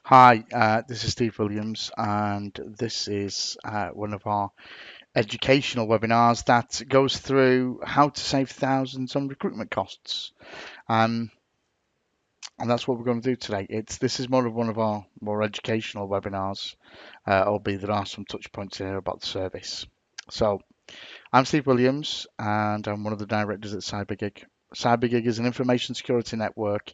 Hi, this is Steve Williams, and this is one of our educational webinars that goes through how to save thousands on recruitment costs. Um, and that's what we're going to do today. This is more of one of our more educational webinars, albeit there are some touch points in here about the service. So I'm Steve Williams, and I'm one of the directors at CyberGig. CyberGig is an information security network,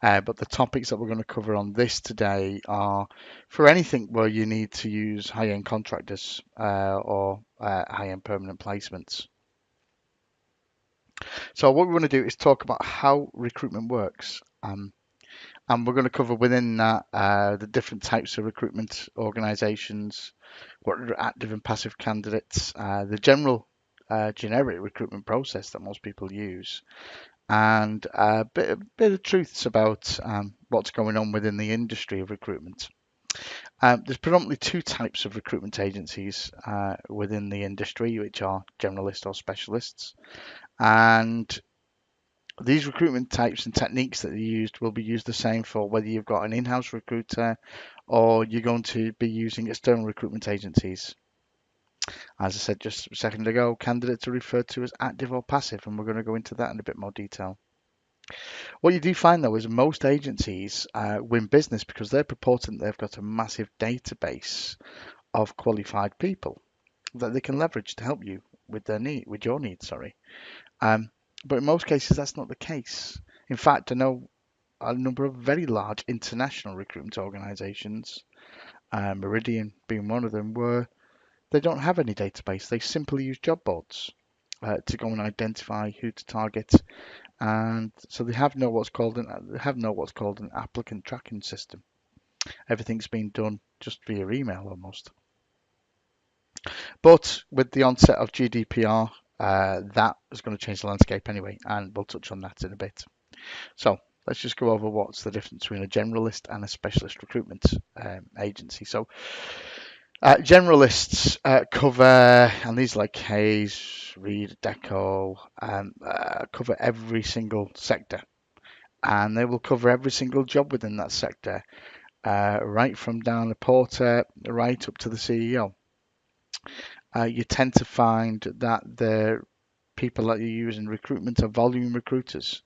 but the topics that we're going to cover on this today are for anything where you need to use high-end contractors or high-end permanent placements. So what we want to do is talk about how recruitment works. And we're going to cover within that the different types of recruitment organizations, what are active and passive candidates, the general generic recruitment process that most people use, and a bit of truths about what's going on within the industry of recruitment. There's predominantly two types of recruitment agencies within the industry, which are generalists or specialists. And these recruitment types and techniques that are used will be used the same for whether you've got an in-house recruiter or you're going to be using external recruitment agencies. As I said just a second ago, candidates are referred to as active or passive, and we're going to go into that in a bit more detail. What you do find though is most agencies win business because they're purporting they've got a massive database of qualified people that they can leverage to help you with your needs. Sorry, um, but in most cases that's not the case. In fact, I know a number of very large international recruitment organisations, Meridian being one of them, where they don't have any database. They simply use job boards to go and identify who to target, and so they have no what's called an applicant tracking system. Everything's been done just via email almost. But with the onset of GDPR, that is going to change the landscape anyway, and we'll touch on that in a bit. So let's just go over what's the difference between a generalist and a specialist recruitment agency. So generalists cover, and these like Hayes, Reed, Deco, cover every single sector, and they will cover every single job within that sector, right from down the porter right up to the CEO. You tend to find that the people that you use in recruitment are volume recruiters,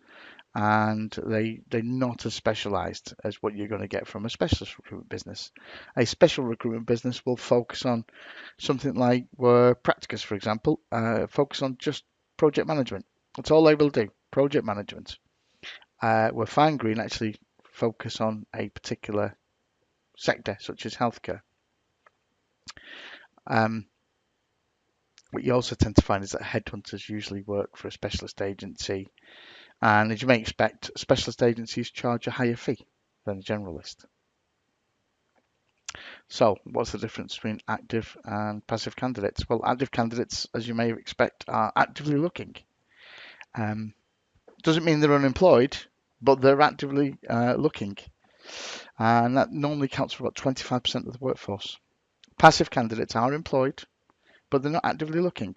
and they're not as specialized as what you're going to get from a specialist recruitment business. A special recruitment business will focus on something like where Practicus, for example, focus on just project management. That's all they will do, project management. Where Fine Green actually focus on a particular sector, such as healthcare. Um, what you also tend to find is that headhunters usually work for a specialist agency, and as you may expect, specialist agencies charge a higher fee than a generalist. So, what's the difference between active and passive candidates? Well, active candidates, as you may expect, are actively looking. Um, doesn't mean they're unemployed, but they're actively looking, and that normally counts for about 25% of the workforce. Passive candidates are employed, but they're not actively looking.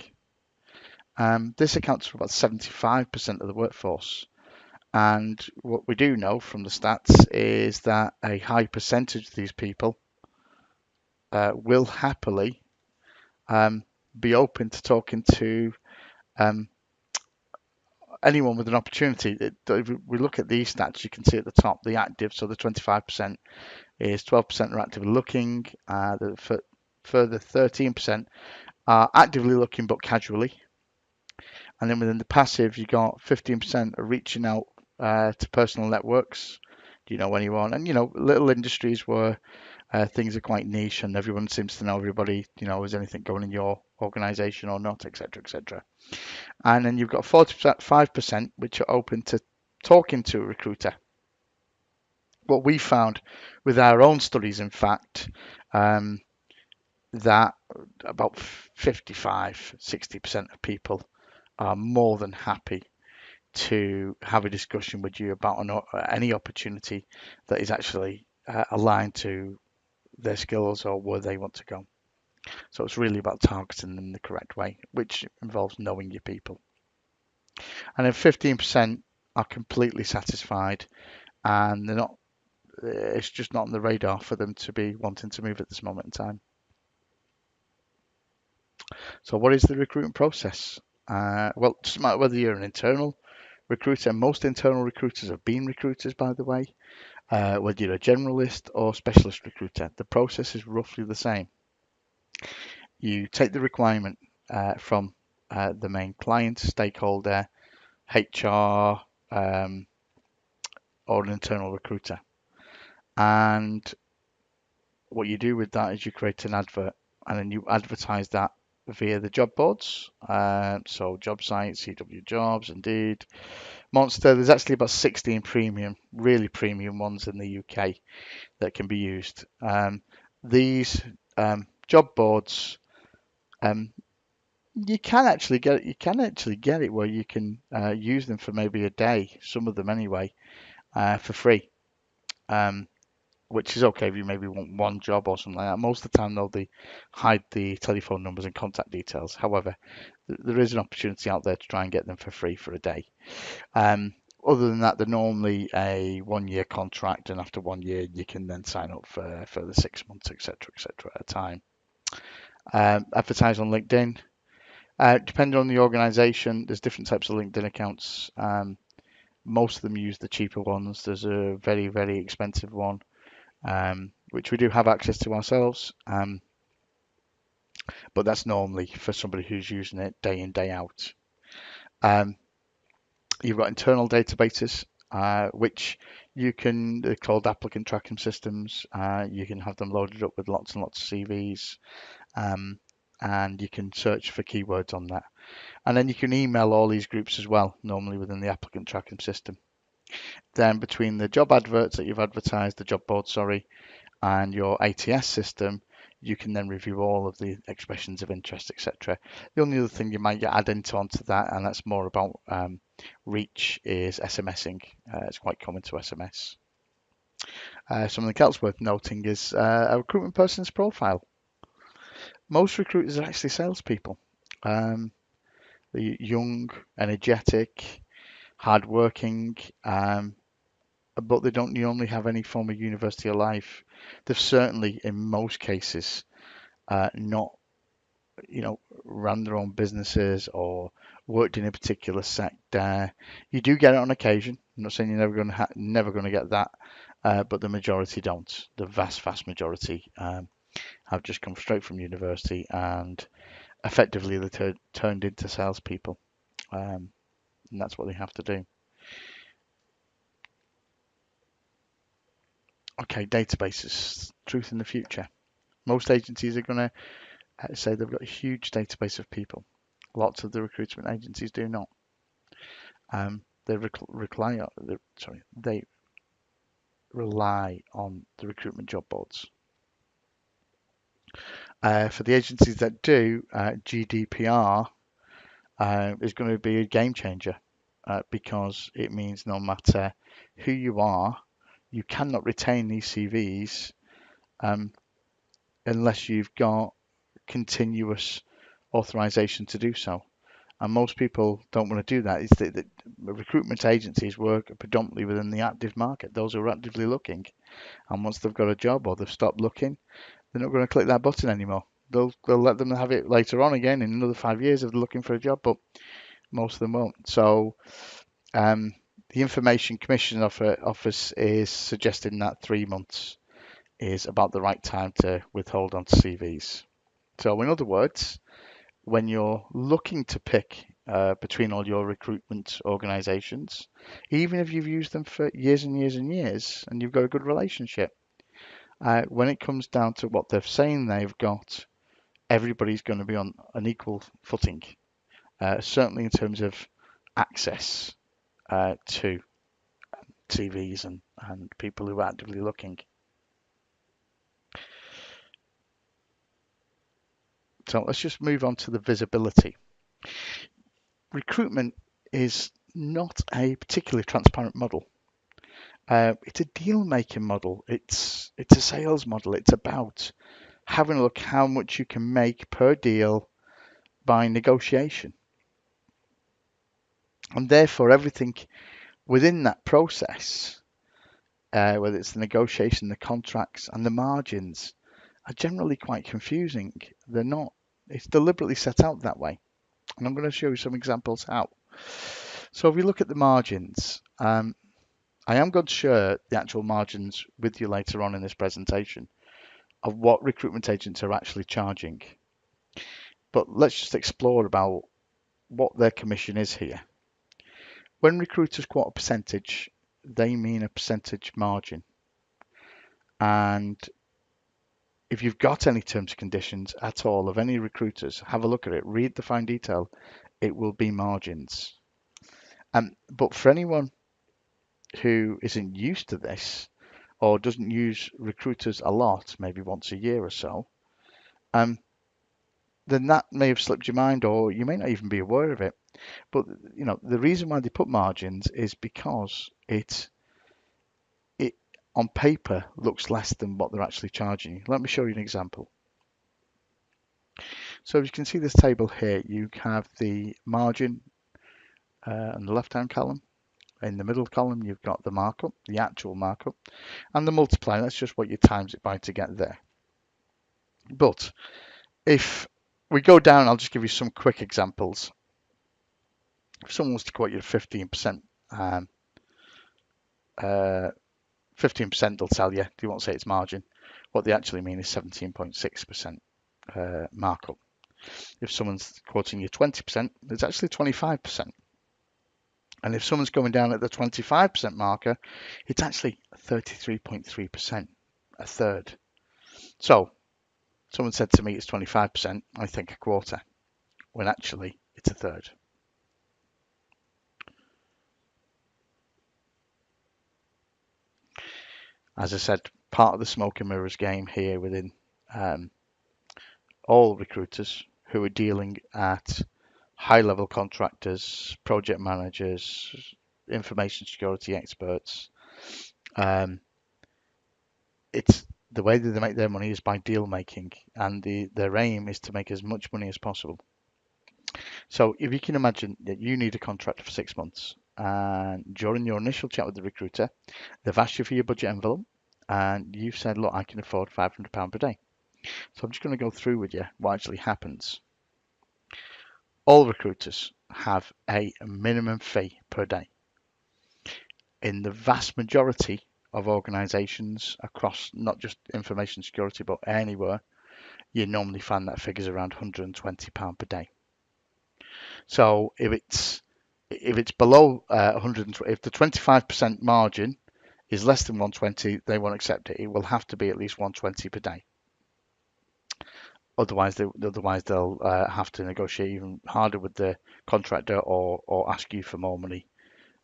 This accounts for about 75% of the workforce. And what we do know from the stats is that a high percentage of these people will happily um, be open to talking to um, anyone with an opportunity. If we look at these stats, you can see at the top the active, so the 25% is 12% are actively looking, the further 13% are actively looking but casually. And then within the passive, you got 15% are reaching out to personal networks. Do you know anyone? And little industries where things are quite niche and everyone seems to know everybody. Is anything going in your organization or not, etc., etc. And then you've got 45%, which are open to talking to a recruiter. What we found with our own studies, in fact, um, that about 55, 60% of people are more than happy to have a discussion with you about any opportunity that is actually aligned to their skills or where they want to go. So it's really about targeting them the correct way, which involves knowing your people. And then 15% are completely satisfied and they're not it's just not on the radar for them to be wanting to move at this moment in time. So what is the recruitment process? Well, it doesn't matter whether you're an internal recruiter. Most internal recruiters have been recruiters, by the way. Whether you're a generalist or specialist recruiter, the process is roughly the same. You take the requirement from the main client, stakeholder, HR, or an internal recruiter. And what you do with that is you create an advert and then you advertise that via the job boards. So job sites, CW Jobs, Indeed, Monster. There's actually about 16 premium, really premium ones in the UK that can be used. These job boards, um, you can actually get it where you can use them for maybe a day, some of them anyway, for free. Um, which is okay if you maybe want one job or something like that. Most of the time, though, they hide the telephone numbers and contact details. However, there is an opportunity out there to try and get them for free for a day. Other than that, they're normally a 1 year contract, and after 1 year, you can then sign up for the 6 months, etc., at a time. Advertise on LinkedIn. Depending on the organization, there's different types of LinkedIn accounts. Most of them use the cheaper ones. There's a very, very expensive one, which we do have access to ourselves, but that's normally for somebody who's using it day in, day out. Um, you've got internal databases, which they're called applicant tracking systems. You can have them loaded up with lots and lots of CVs, and you can search for keywords on that. And then you can email all these groups as well, normally within the applicant tracking system. Then between the job adverts that you've advertised, the job board, sorry, and your ATS system, you can then review all of the expressions of interest, etc. The only other thing you might add onto that, and that's more about reach, is SMSing. It's quite common to SMS. Something else worth noting is a recruitment person's profile. Most recruiters are actually salespeople. They're young, energetic, hardworking, but they don't normally have any form of university or life. They've certainly, in most cases, not, run their own businesses or worked in a particular sector. You do get it on occasion. I'm not saying you're never going to get that, but the majority don't. The vast, vast majority have just come straight from university and effectively they're turned into salespeople, and that's what they have to do. Okay, databases, truth in the future. Most agencies are going to say they've got a huge database of people. Lots of the recruitment agencies do not. They rely on the recruitment job boards. For the agencies that do, GDPR is going to be a game changer because it means no matter who you are, you cannot retain these CVs unless you've got continuous authorization to do so. And most people don't want to do that. It's that recruitment agencies work predominantly within the active market, those who are actively looking. And once they've got a job or they've stopped looking, they're not going to click that button anymore. They'll let them have it later on again in another 5 years if they're looking for a job, but most of them won't. So the Information Commission Office is suggesting that 3 months is about the right time to withhold on CVs. So in other words, when you're looking to pick between all your recruitment organizations, even if you've used them for years and years and years and you've got a good relationship, when it comes down to what they're saying they've got, everybody's going to be on an equal footing, certainly in terms of access to CVs and people who are actively looking. So let's just move on to the visibility. Recruitment is not a particularly transparent model. It's a deal-making model. It's a sales model. It's about having a look how much you can make per deal by negotiation. And therefore, everything within that process whether it's the negotiation, the contracts, and the margins are generally quite confusing. They're not, it's deliberately set out that way. And I'm going to show you some examples how. So if we look at the margins, I am going to share the actual margins with you later on in this presentation of what recruitment agents are actually charging. But let's just explore about what their commission is here. When recruiters quote a percentage, they mean a percentage margin. And if you've got any terms and conditions at all of any recruiters, have a look at it, read the fine detail. It will be margins. But for anyone who isn't used to this or doesn't use recruiters a lot, maybe once a year or so, then that may have slipped your mind, or you may not even be aware of it. But the reason why they put margins is because it on paper looks less than what they're actually charging you. Let me show you an example. So as you can see this table here, you have the margin in the left-hand column. In the middle column, you've got the markup, the actual markup, and the multiply. That's just what you times it by to get there. But if we go down, I'll just give you some quick examples. If someone wants to quote you 15%, 15% they'll tell you, they won't say it's margin. What they actually mean is 17.6% markup. If someone's quoting you 20%, it's actually 25%. And if someone's going down at the 25% marker, it's actually 33.3%, a third. So someone said to me it's 25%, I think a quarter, when actually it's a third. As I said, part of the smoke and mirrors game here within all recruiters who are dealing at high-level contractors, project managers, information security experts. It's the way that they make their money is by deal making, and their aim is to make as much money as possible. So if you can imagine that you need a contract for 6 months, and during your initial chat with the recruiter, they've asked you for your budget envelope, and you've said, look, I can afford £500 per day. So I'm just going to go through with you what actually happens. All recruiters have a minimum fee per day. In the vast majority of organisations across not just information security but anywhere, you normally find that figures around £120 per day. So if it's below 120, if the 25% margin is less than 120, they won't accept it. It will have to be at least 120 per day. Otherwise they'll have to negotiate even harder with the contractor or ask you for more money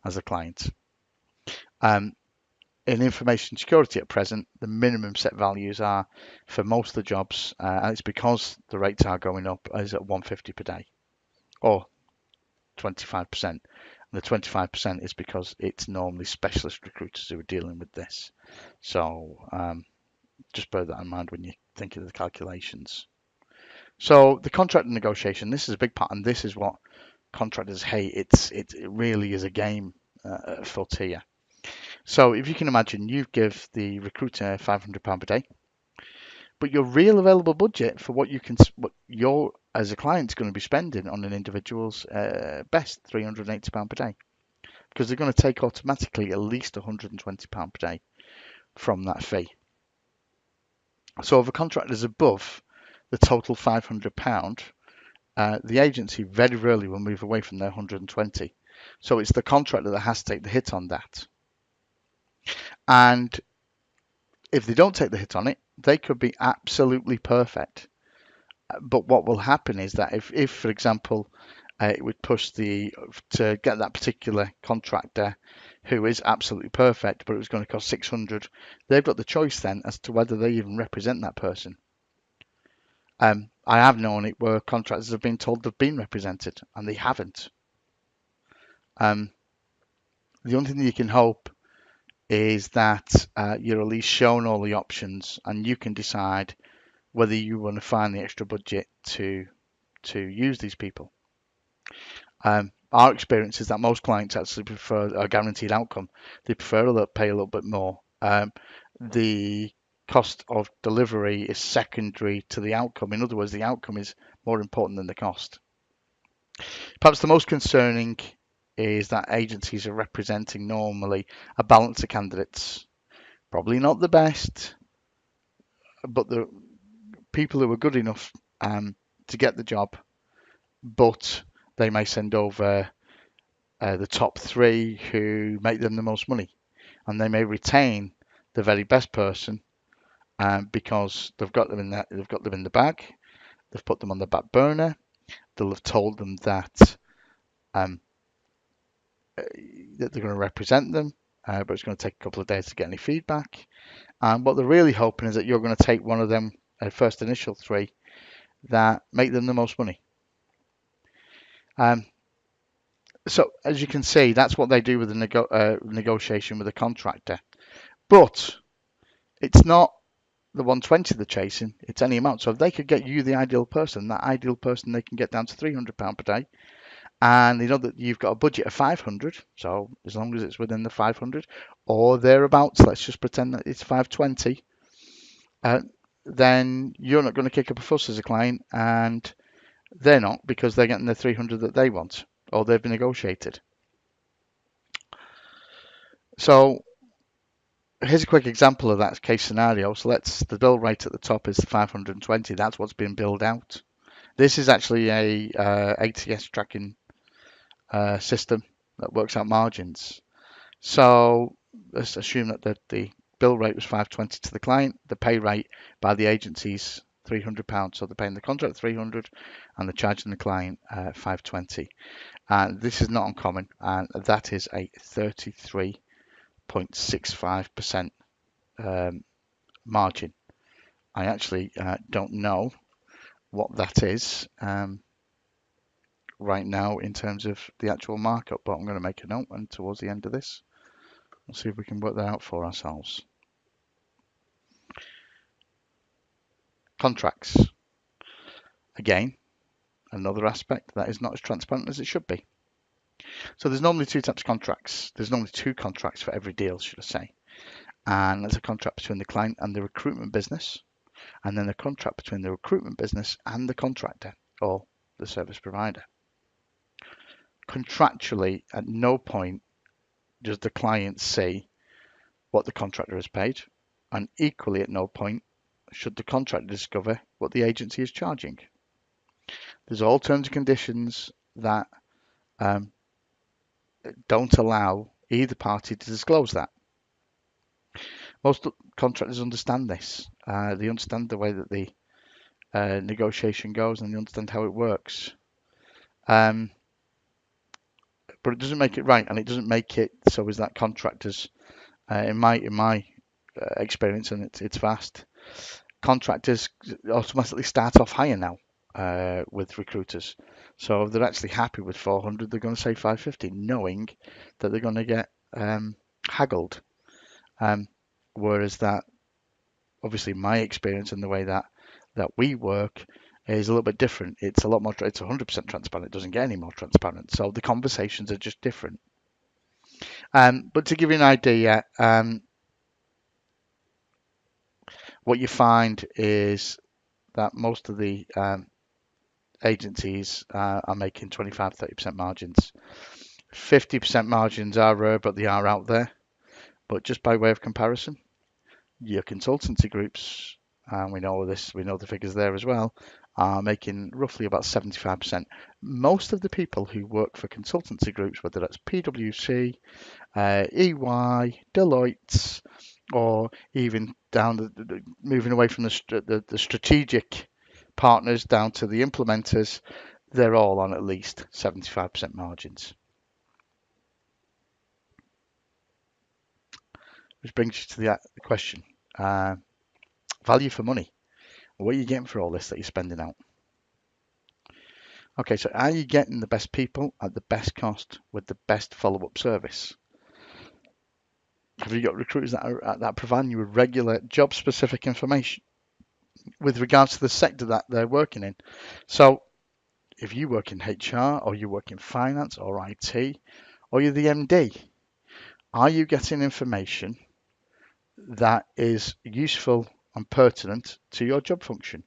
as a client. In information security at present, the minimum set values are for most of the jobs, and it's because the rates are going up, is at 150 per day, or 25%. And the 25% is because it's normally specialist recruiters who are dealing with this. So just bear that in mind when you think of the calculations. So the contract negotiation, this is a big part, and this is what contractors hate. It really is a game afoot here. So if you can imagine, you give the recruiter £500 per day, but your real available budget for what you're as a client is going to be spending on an individual's best £380 per day, because they're going to take automatically at least £120 per day from that fee. So if a contract is above the total £500, the agency very rarely will move away from their 120. So it's the contractor that has to take the hit on that. And if they don't take the hit on it, they could be absolutely perfect. But what will happen is that if for example, it would push to get that particular contractor who is absolutely perfect, but it was going to cost 600, they've got the choice then as to whether they even represent that person. I have known it where contractors have been told they've been represented and they haven't. The only thing you can hope is that you're at least shown all the options and you can decide whether you want to find the extra budget to use these people. Our experience is that most clients actually prefer a guaranteed outcome. They prefer to pay a little bit more The cost of delivery is secondary to the outcome. In other words, the outcome is more important than the cost. Perhaps the most concerning is that agencies are representing normally a balance of candidates. Probably not the best, but the people who are good enough to get the job, but they may send over the top three who make them the most money, and they may retain the very best person because they've got them in the bag. They've put them on the back burner. They'll have told them um, that they're going to represent them, but it's going to take a couple of days to get any feedback. And what they're really hoping is that you're going to take one of them first initial three that make them the most money. So as you can see, that's what they do with the negotiation with a contractor. But it's not the 120 they're chasing, it's any amount. So if they could get you the ideal person, that ideal person they can get down to £300 per day, and they know that you've got a budget of 500, so as long as it's within the 500 or thereabouts, let's just pretend that it's 520, then you're not going to kick up a fuss as a client, and they're not, because they're getting the 300 that they want or they've been negotiated. So here's a quick example of that case scenario. So the bill rate at the top is 520. That's what's been billed out. This is actually a ATS tracking system that works out margins. So let's assume that the bill rate was 520 to the client. The pay rate by the agency's £300. So they're paying the contract 300 and they're charging the client 520. And this is not uncommon, and that is a 33.65% margin. I actually don't know what that is right now in terms of the actual markup, but I'm going to make a note, and towards the end of this, we'll see if we can work that out for ourselves. Contracts. Again, another aspect that is not as transparent as it should be. So there's normally two types of contracts. There's normally two contracts for every deal, should I say. And there's a contract between the client and the recruitment business, and then a contract between the recruitment business and the contractor or the service provider. Contractually, at no point does the client see what the contractor has paid, and equally at no point should the contractor discover what the agency is charging. There's all terms and conditions that don't allow either party to disclose that. Most contractors understand this. They understand the way that the negotiation goes, and they understand how it works. But it doesn't make it right, and it doesn't make it so is that contractors, in my experience, and it's vast, contractors automatically start off higher now with recruiters. So if they're actually happy with 400, they're going to say 550, knowing that they're going to get haggled. Whereas that, obviously, my experience and the way that we work is a little bit different. It's a lot more. It's 100% transparent. It doesn't get any more transparent. So the conversations are just different. But to give you an idea, what you find is that most of the agencies are making 25-30% margins. 50% margins are rare, but they are out there. But just by way of comparison, your consultancy groups, and we know this, we know the figures there as well, are making roughly about 75%. Most of the people who work for consultancy groups, whether that's PwC, EY, Deloitte, or even down moving away from the strategic partners down to the implementers, they're all on at least 75% margins. Which brings you to the question, value for money. What are you getting for all this that you're spending out? Okay, so are you getting the best people at the best cost with the best follow-up service? Have you got recruiters that are providing you with regular job-specific information with regards to the sector that they're working in? So if you work in HR, or you work in finance or IT, or you're the MD, are you getting information that is useful and pertinent to your job function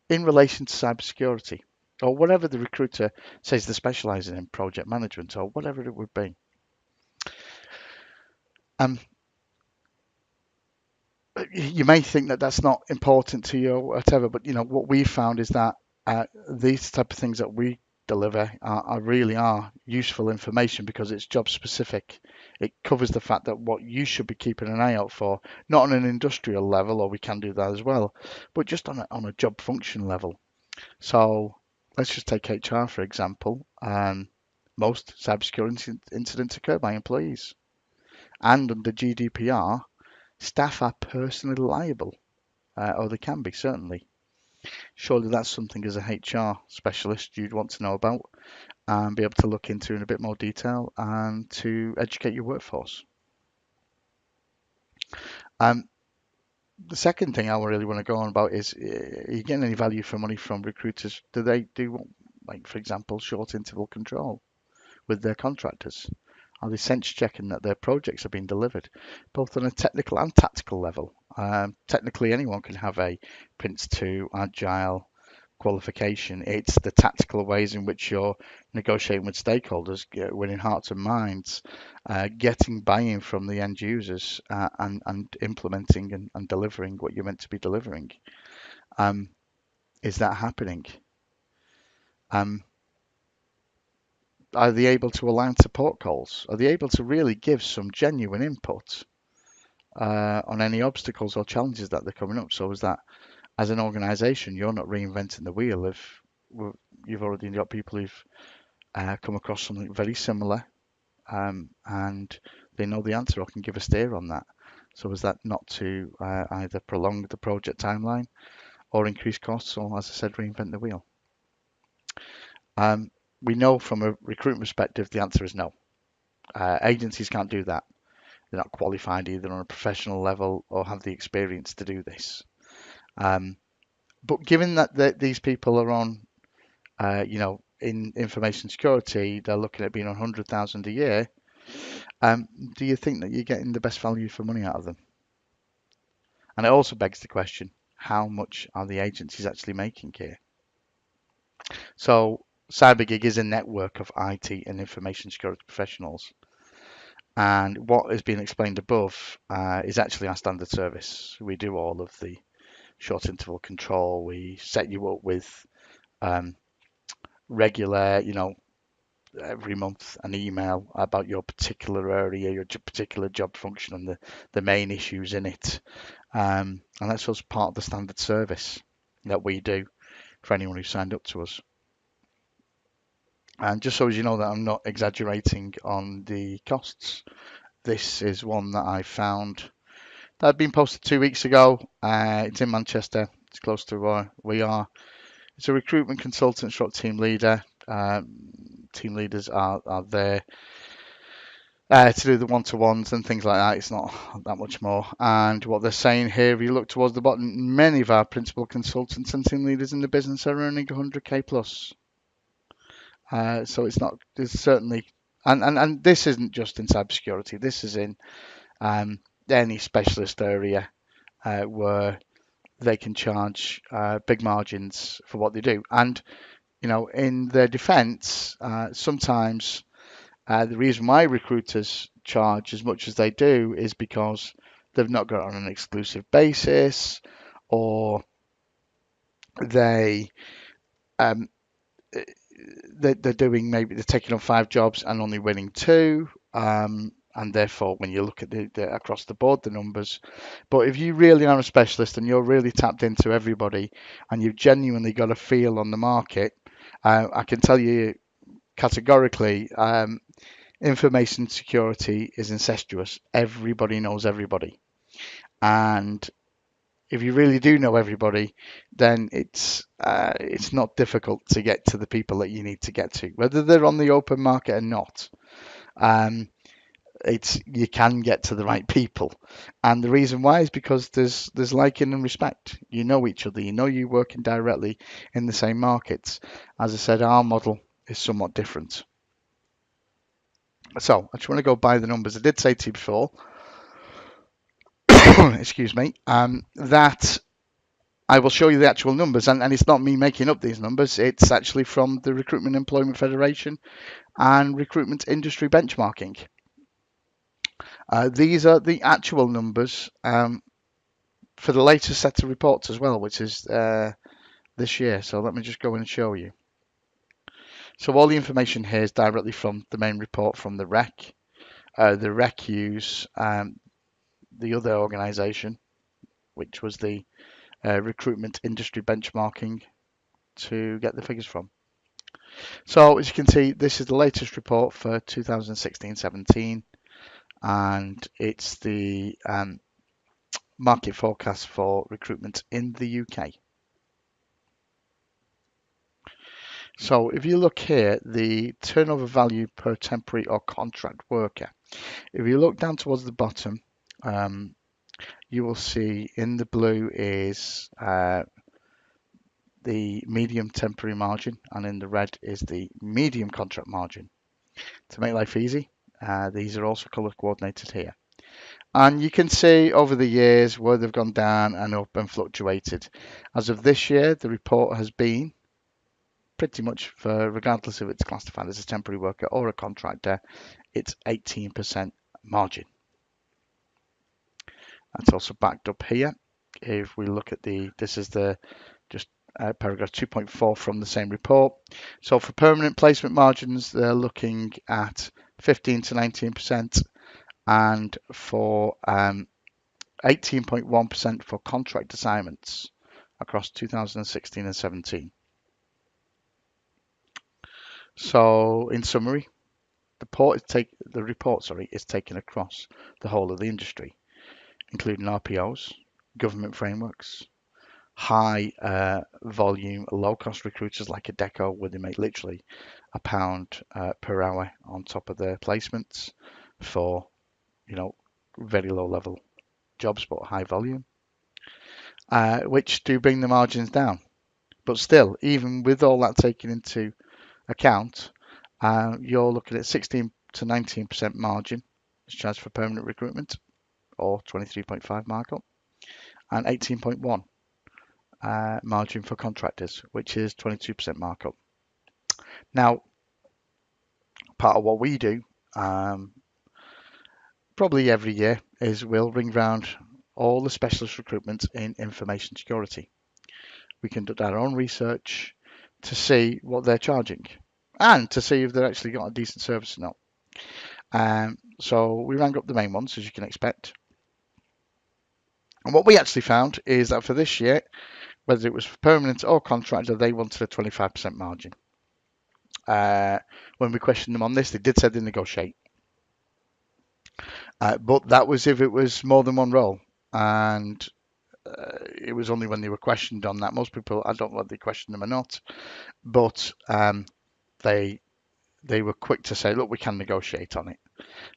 in relation to cybersecurity or whatever the recruiter says they're specializing in, project management or whatever it would be. Um, you may think that that's not important to you or whatever, but what we found is that these type of things that we deliver are really are useful information because it's job specific. It covers the fact that what you should be keeping an eye out for, not on an industrial level, or we can do that as well, but just on a job function level. So let's just take HR for example. Most cybersecurity incidents occur by employees, and under GDPR, staff are personally liable, or they can be certainly. Surely that's something as a HR specialist you'd want to know about and be able to look into in a bit more detail and to educate your workforce. Um, the second thing I really want to go on about is, are you getting any value for money from recruiters? Do they do, like, for example, short interval control with their contractors? Are they sense checking that their projects are being delivered, both on a technical and tactical level? Technically, anyone can have a Prince 2 Agile qualification. It's the tactical ways in which you're negotiating with stakeholders, winning hearts and minds, getting buy-in from the end users, and implementing and delivering what you're meant to be delivering. Um, is that happening? Um, are they able to align support calls? Are they able to really give some genuine input on any obstacles or challenges that they're coming up? So is that, as an organisation, you're not reinventing the wheel if you've already got people who've come across something very similar, and they know the answer or can give a steer on that. So is that not to either prolong the project timeline or increase costs or, as I said, reinvent the wheel? Um, we know from a recruitment perspective the answer is no. Agencies can't do that. They're not qualified either on a professional level or have the experience to do this. Um, but given that these people are on, in information security, they're looking at being on 100,000 a year. Do you think that you're getting the best value for money out of them? And it also begs the question, how much are the agencies actually making here? So CyberGig is a network of IT and information security professionals. And what has been explained above is actually our standard service. We do all of the short interval control. We set you up with um, regular, every month an email about your particular area, your particular job function, and the main issues in it. And that's just part of the standard service that we do for anyone who signed up to us. And just so as you know that I'm not exaggerating on the costs, this is one that I found that had been posted 2 weeks ago. It's in Manchester. It's close to where we are. It's a recruitment consultant stroke team leader. Team leaders are there to do the one-to-ones and things like that. It's not that much more. And what they're saying here, if you look towards the bottom, many of our principal consultants and team leaders in the business are earning 100k plus. So it's certainly, and this isn't just in cybersecurity. This is in any specialist area where they can charge big margins for what they do. And in their defence, sometimes the reason why recruiters charge as much as they do is because they've not got it on an exclusive basis, or they um, they're doing, maybe they're taking on 5 jobs and only winning 2. And therefore, when you look at the across the board, the numbers. But if you really are a specialist and you're really tapped into everybody and you've genuinely got a feel on the market, I can tell you categorically, information security is incestuous. Everybody knows everybody. And if you really do know everybody, then it's not difficult to get to the people that you need to get to, whether they're on the open market or not. You can get to the right people, and the reason why is because there's liking and respect. You know each other. You know you're working directly in the same markets. As I said, our model is somewhat different. So I just want to go by the numbers. I did say to you before, excuse me, that I will show you the actual numbers, and it's not me making up these numbers. It's actually from the Recruitment Employment Federation and Recruitment Industry Benchmarking. These are the actual numbers for the latest set of reports as well, which is this year. So let me just go in and show you. So all the information here is directly from the main report from the REC. The REC use the other organisation, which was the Recruitment Industry Benchmarking, to get the figures from. So as you can see, this is the latest report for 2016-17, and it's the market forecast for recruitment in the UK. So if you look here, the turnover value per temporary or contract worker, if you look down towards the bottom, you will see in the blue is the medium temporary margin, and in the red is the medium contract margin. To make life easy, these are also color coordinated here. And you can see over the years where they've gone down and up and fluctuated. As of this year, the report has been pretty much for, regardless if it's classified as a temporary worker or a contractor, it's 18% margin. That's also backed up here. If we look at this is the just paragraph 2.4 from the same report. So for permanent placement margins, they're looking at 15 to 19%, and for 18.1% for contract assignments across 2016 and 17. So in summary, the report is taken across the whole of the industry, including RPOs, government frameworks, high volume, low cost recruiters like a Deco, where they make literally £1 per hour on top of their placements for, very low level jobs but high volume, which do bring the margins down. But still, even with all that taken into account, you're looking at 16 to 19% margin as charged for permanent recruitment, or 23.5 markup, and 18.1 margin for contractors, which is 22% markup. Now, part of what we do, probably every year, is we'll ring round all the specialist recruitment in information security. We conduct our own research to see what they're charging and to see if they've actually got a decent service or not. So we rang up the main ones, as you can expect. And what we actually found is that for this year, whether it was for permanent or contractor, they wanted a 25% margin. When we questioned them on this, they did say they negotiate. But that was if it was more than one role. And it was only when they were questioned on that. Most people, I don't know whether they questioned them or not, but they were quick to say, look, we can negotiate on it.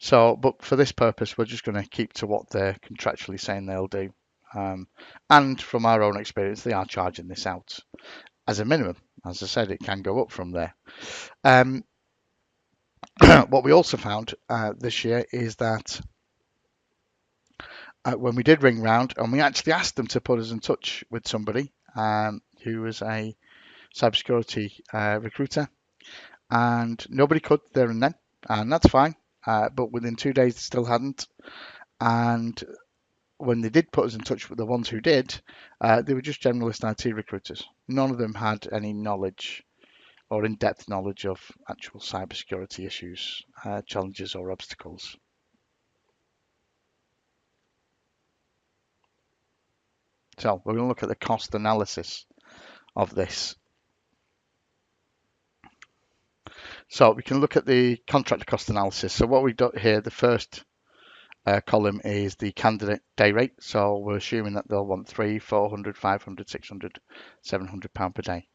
So, but for this purpose, we're just going to keep to what they're contractually saying they'll do. And from our own experience, they are charging this out as a minimum. As I said, it can go up from there. What we also found this year is that when we did ring round, and we actually asked them to put us in touch with somebody who was a cybersecurity recruiter, and nobody could there and then, and that's fine. But within 2 days, they still hadn't. And when they did put us in touch with the ones who did, they were just generalist IT recruiters. None of them had any knowledge or in-depth knowledge of actual cybersecurity issues, challenges or obstacles. So we're going to look at the cost analysis of this. So we can look at the contract cost analysis. So what we've got here, the first column is the candidate day rate. So we're assuming that they'll want 300, 400, 500, 600, 700 pound per day.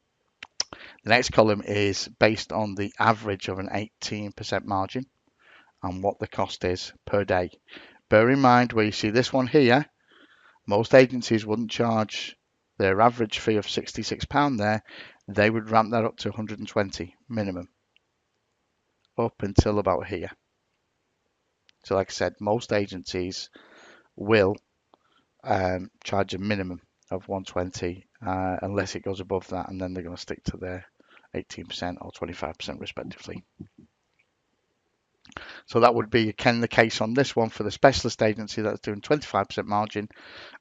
The next column is based on the average of an 18% margin and what the cost is per day. Bear in mind where you see this one here, most agencies wouldn't charge their average fee of £66 there. They would ramp that up to 120 minimum, up until about here. So like I said, most agencies will charge a minimum of 120 unless it goes above that, and then they're going to stick to their 18% or 25% respectively. So that would be again the case on this one for the specialist agency that's doing 25% margin.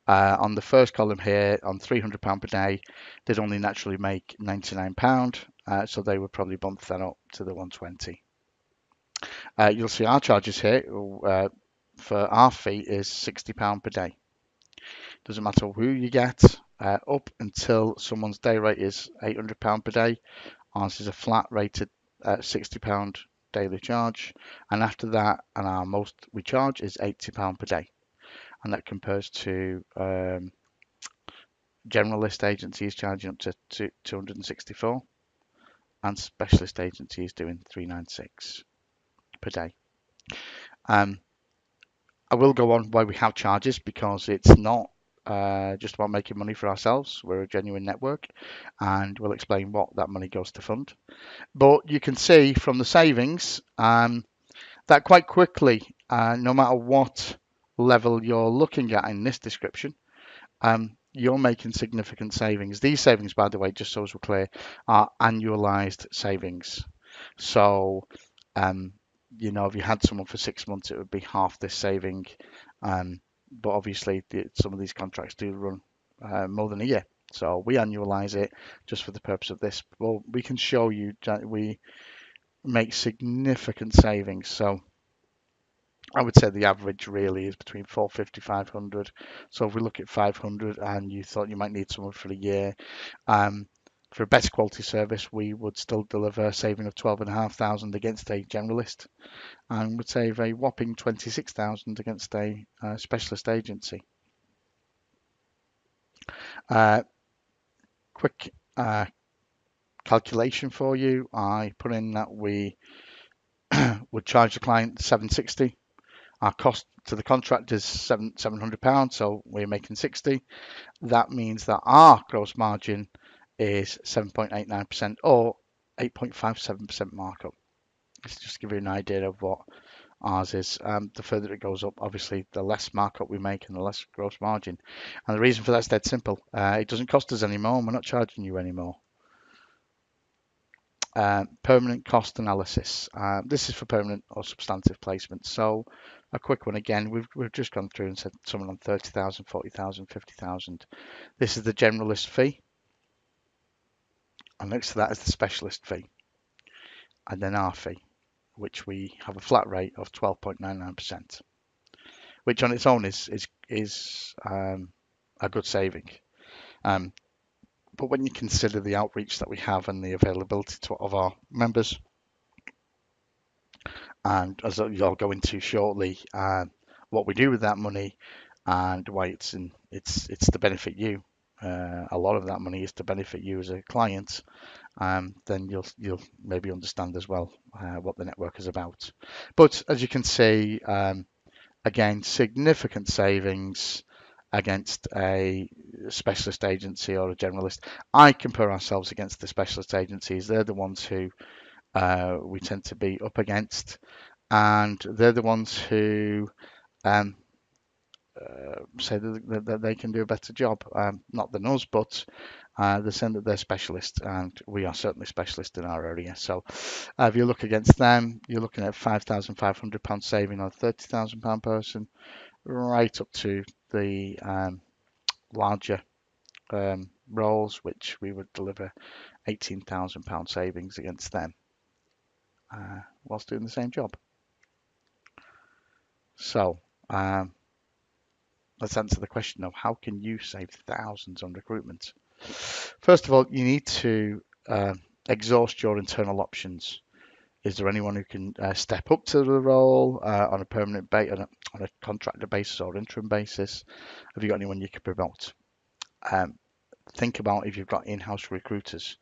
On the first column here, on £300 per day, they'd only naturally make £99, so they would probably bump that up to the 120. You'll see our charges here for our fee is £60 per day. Doesn't matter who you get, up until someone's day rate is £800 per day. Ours is a flat rated £60 daily charge, and after that, and our most we charge is £80 per day, and that compares to generalist agencies charging up to 264, and specialist agencies doing 396 per day. I will go on why we have charges, because it's not just about making money for ourselves. We're a genuine network, and we'll explain what that money goes to fund. But you can see from the savings that quite quickly, no matter what level you're looking at in this description, you're making significant savings. These savings, by the way, just so as we're clear, are annualized savings. So, if you had someone for 6 months, it would be half this saving. But obviously, some of these contracts do run more than a year. So we annualize it just for the purpose of this. Well, we can show you that we make significant savings. So I would say the average really is between 450, 500. So if we look at 500 and you thought you might need someone for a year, for a better quality service, we would still deliver a saving of 12,500 against a generalist, and would save a whopping 26,000 against a specialist agency. Quick calculation for you. I put in that we would charge the client 760. Our cost to the contract is £700, so we're making 60. That means that our gross margin is 7.89% or 8.57% markup. Let's just give you an idea of what ours is. The further it goes up, obviously, the less markup we make and the less gross margin. And the reason for that is dead simple. It doesn't cost us any more, and we're not charging you any more. Permanent cost analysis. This is for permanent or substantive placement. So a quick one again. We've just gone through and said someone on 30,000, 40,000, 50,000. This is the generalist fee, and next to that is the specialist fee, and then our fee, which we have a flat rate of 12.99%, which on its own is a good saving. But when you consider the outreach that we have and the availability of our members, and as I'll go into shortly, what we do with that money and why it's to benefit you. A lot of that money is to benefit you as a client. Then you'll maybe understand as well what the network is about. But as you can see, again, significant savings against a specialist agency or a generalist. I compare ourselves against the specialist agencies. They're the ones who we tend to be up against, and they're the ones who say that they can do a better job. Not than us, but they're saying that they're specialists, and we are certainly specialists in our area. So if you look against them, you're looking at £5,500 saving on a £30,000 person, right up to the larger roles, which we would deliver £18,000 savings against them whilst doing the same job. So let's answer the question of how can you save thousands on recruitment. First of all, you need to exhaust your internal options. Is there anyone who can step up to the role on a permanent basis, on a contractor basis or interim basis? Have you got anyone you can promote? Think about if you've got in-house recruiters.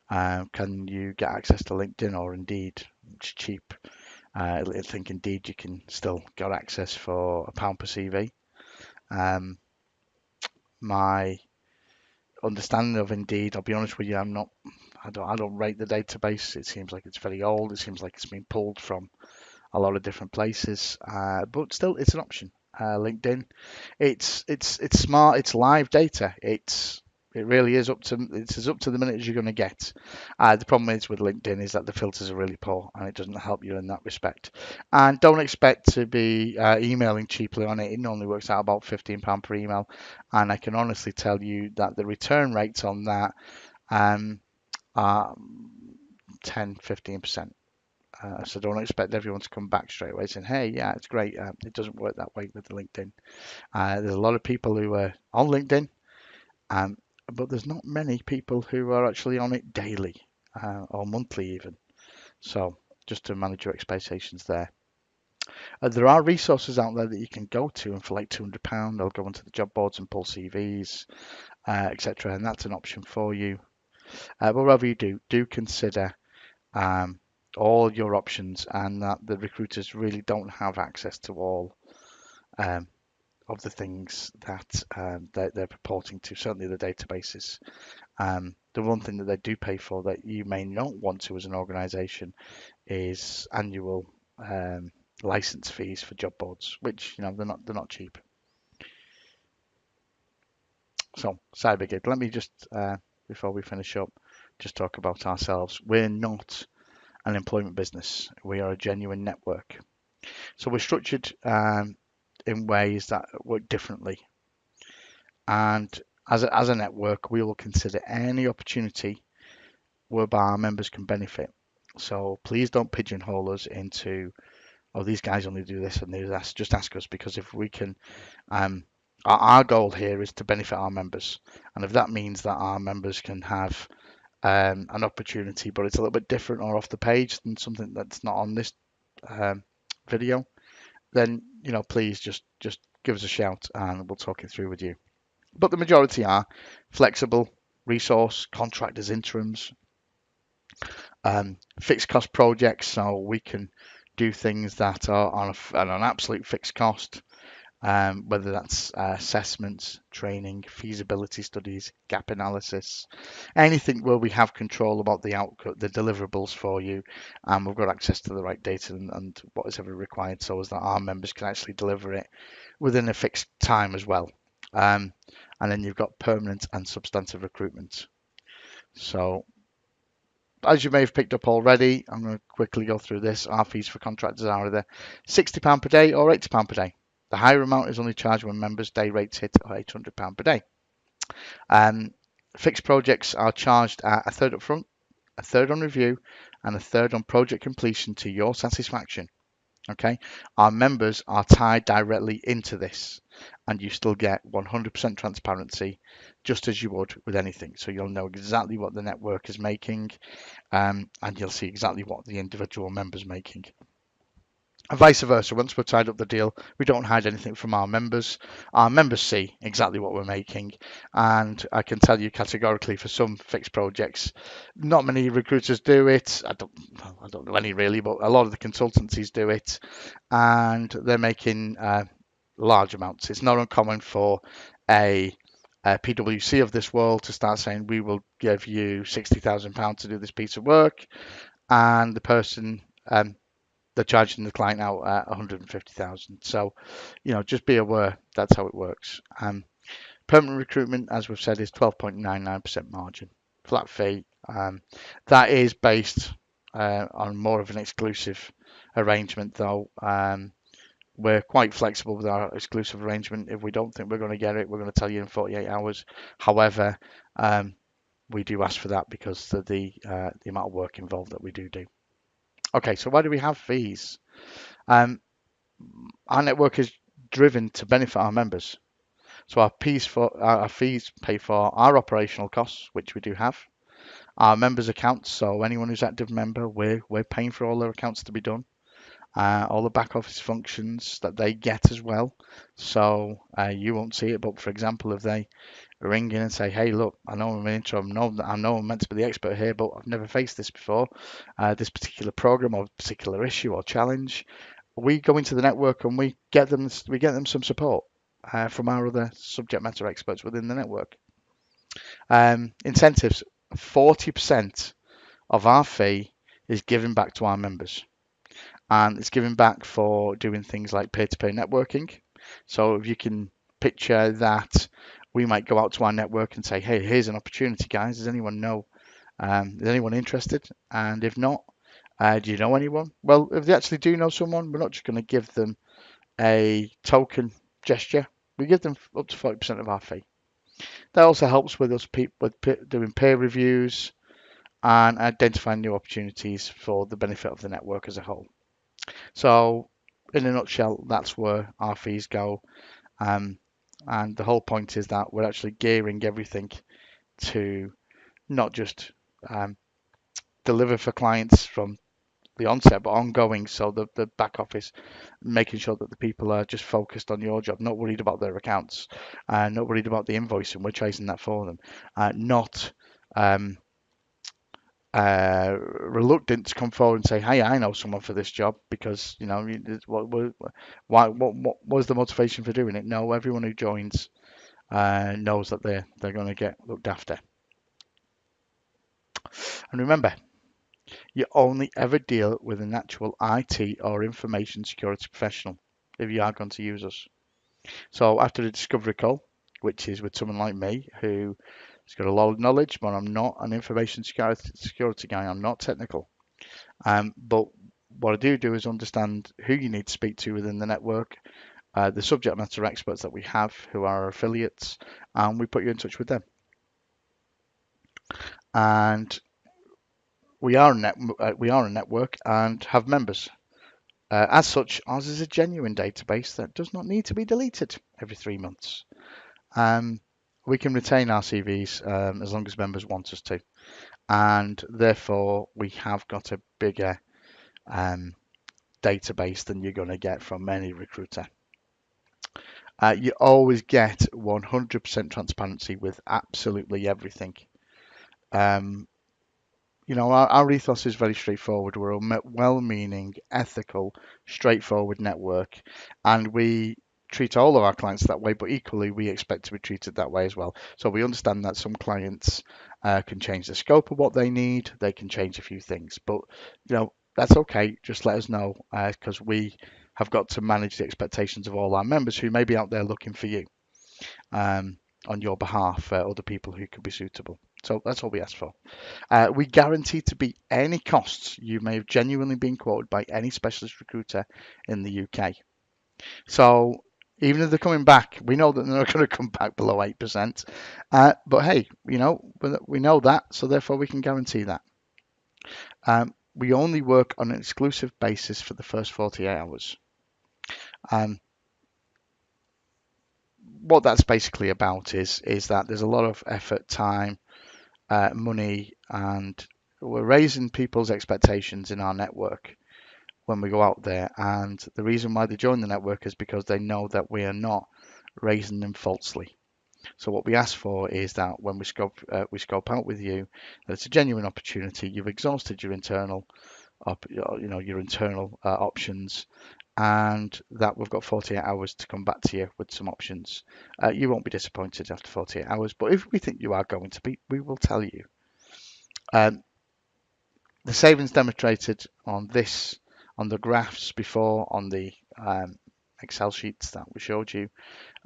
Can you get access to LinkedIn or Indeed? It's cheap. I think Indeed you can still get access for £1 per CV. My understanding of Indeed, I'll be honest with you, I don't rate the database. It seems like it's very old. It seems like it's been pulled from a lot of different places, but still, it's an option. LinkedIn. It's smart. It's live data. It really is it's as up to the minute as you're going to get. The problem is with LinkedIn is that the filters are really poor and it doesn't help you in that respect. And don't expect to be emailing cheaply on it. It normally works out about £15 per email, and I can honestly tell you that the return rates on that are 10-15%. So don't expect everyone to come back straight away saying, "Hey, yeah, it's great." It doesn't work that way with LinkedIn. There's a lot of people who are on LinkedIn, um, but there's not many people who are actually on it daily or monthly even. So just to manage your expectations there. There are resources out there that you can go to, and for like £200, they'll go onto the job boards and pull CVs, etc. And that's an option for you. But whatever you do, do consider all your options, and that the recruiters really don't have access to all um, of the things that they're purporting to, certainly the databases. The one thing that they do pay for that you may not want to as an organisation is annual license fees for job boards, which they're not cheap. So CyberGig, let me just before we finish up, just talk about ourselves. We're not an employment business. We are a genuine network. So we're structured in ways that work differently. And as a network, we will consider any opportunity whereby our members can benefit. So please don't pigeonhole us into, oh, these guys only do this and do that. Just ask us, because if we can, our goal here is to benefit our members. And if that means that our members can have an opportunity, but it's a little bit different or off the page than something that's not on this video, then please just give us a shout and we'll talk it through with you. But the majority are flexible, resource, contractors, interims, fixed cost projects, so we can do things that are on an absolute fixed cost, whether that's assessments, training, feasibility studies, gap analysis, anything where we have control about the output, the deliverables for you, and we've got access to the right data and what is ever required, so as that our members can actually deliver it within a fixed time as well. And then you've got permanent and substantive recruitment. So as you may have picked up already, I'm going to quickly go through this. Our fees for contractors are either £60 per day or £80 per day. The higher amount is only charged when members' day rates hit £800 per day. Fixed projects are charged at a third up front, a third on review, and a third on project completion to your satisfaction. Okay, our members are tied directly into this, and you still get 100% transparency, just as you would with anything. So you'll know exactly what the network is making, and you'll see exactly what the individual member's making. And vice versa, once we've tied up the deal, we don't hide anything from our members. Our members see exactly what we're making, and I can tell you categorically, for some fixed projects, not many recruiters do it. I don't know any really, but a lot of the consultancies do it, and they're making large amounts. It's not uncommon for a PwC of this world to start saying, we will give you £60,000 to do this piece of work, and the person they're charging the client out at 150,000. So, just be aware that's how it works. Permanent recruitment, as we've said, is 12.99% margin, flat fee. That is based on more of an exclusive arrangement, though. We're quite flexible with our exclusive arrangement. If we don't think we're going to get it, we're going to tell you in 48 hours. However, we do ask for that because of the amount of work involved that we do. Okay, so why do we have fees? Our network is driven to benefit our members. So our fees pay for our operational costs, which we do have, our members' accounts. So anyone who's active member, we're paying for all their accounts to be done, all the back office functions that they get as well. So you won't see it, but for example, if they ring in and say, "Hey, look, I know I'm an interim. I know I'm meant to be the expert here, but I've never faced this before. This particular program or particular issue or challenge." We go into the network and we get them some support from our other subject matter experts within the network. Incentives: 40% of our fee is given back to our members, and it's given back for doing things like peer-to-peer networking. So if you can picture that, we might go out to our network and say, hey, here's an opportunity, guys. Does anyone know? Is anyone interested? And if not, do you know anyone? Well, if they actually do know someone, we're not just going to give them a token gesture. We give them up to 40% of our fee. That also helps with us doing peer reviews and identifying new opportunities for the benefit of the network as a whole. So, in a nutshell, that's where our fees go. Um, and the whole point is that we're actually gearing everything to not just deliver for clients from the onset, but ongoing. So the back office, making sure that the people are just focused on your job, not worried about their accounts, not worried about the invoicing. We're chasing that for them, not um, reluctant to come forward and say, "Hey, I know someone for this job," because what was the motivation for doing it? No, everyone who joins knows that they're going to get looked after. And remember, you only ever deal with an actual IT or information security professional if you are going to use us. So after the discovery call, which is with someone like me who has got a lot of knowledge, but I'm not an information security guy. I'm not technical. But what I do is understand who you need to speak to within the network, the subject matter experts that we have who are our affiliates, and we put you in touch with them. And we are a network and have members. As such, ours is a genuine database that does not need to be deleted every 3 months. We can retain our CVs as long as members want us to, and therefore we have got a bigger database than you're going to get from any recruiter. You always get 100% transparency with absolutely everything. Our ethos is very straightforward. We're a well-meaning, ethical, straightforward network, and we treat all of our clients that way, but equally we expect to be treated that way as well. So we understand that some clients can change the scope of what they need, they can change a few things, but that's okay. Just let us know because we have got to manage the expectations of all our members who may be out there looking for you on your behalf, other people who could be suitable. So that's all we ask for. We guarantee to beat any costs you may have genuinely been quoted by any specialist recruiter in the UK. So even if they're coming back, we know that they're not going to come back below 8%. But hey, we know that, so therefore we can guarantee that. We only work on an exclusive basis for the first 48 hours. What that's basically about is that there's a lot of effort, time, money, and we're raising people's expectations in our network when we go out there. And the reason why they join the network is because they know that we are not raising them falsely. So what we ask for is that when we scope out with you, that it's a genuine opportunity. You've exhausted your internal options, and that we've got 48 hours to come back to you with some options. You won't be disappointed after 48 hours, but if we think you are going to be, we will tell you. The savings demonstrated on the graphs before, on the Excel sheets that we showed you,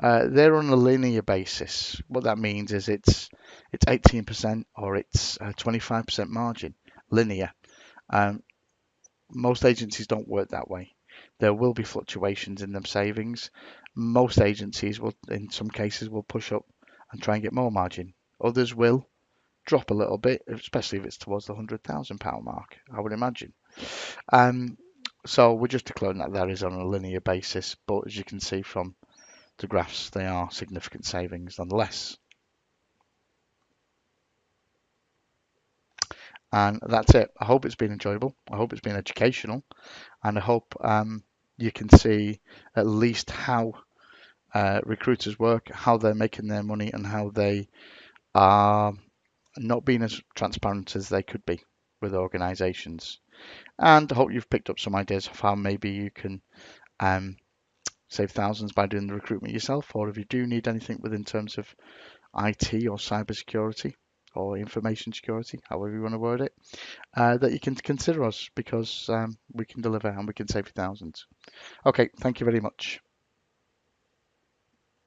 they're on a linear basis. What that means is it's 18% or it's 25% margin, linear. Most agencies don't work that way. There will be fluctuations in them savings. Most agencies will, in some cases, will push up and try and get more margin. Others will drop a little bit, especially if it's towards the £100,000 mark, I would imagine. So we're just declaring that that is on a linear basis, but as you can see from the graphs, they are significant savings nonetheless. And that's it. I hope it's been enjoyable. I hope it's been educational, and I hope you can see at least how recruiters work, how they're making their money, and how they are not being as transparent as they could be with organisations. And I hope you've picked up some ideas of how maybe you can save thousands by doing the recruitment yourself, or if you do need anything within terms of IT or cybersecurity or information security, however you want to word it, that you can consider us because we can deliver and we can save you thousands. Okay, thank you very much.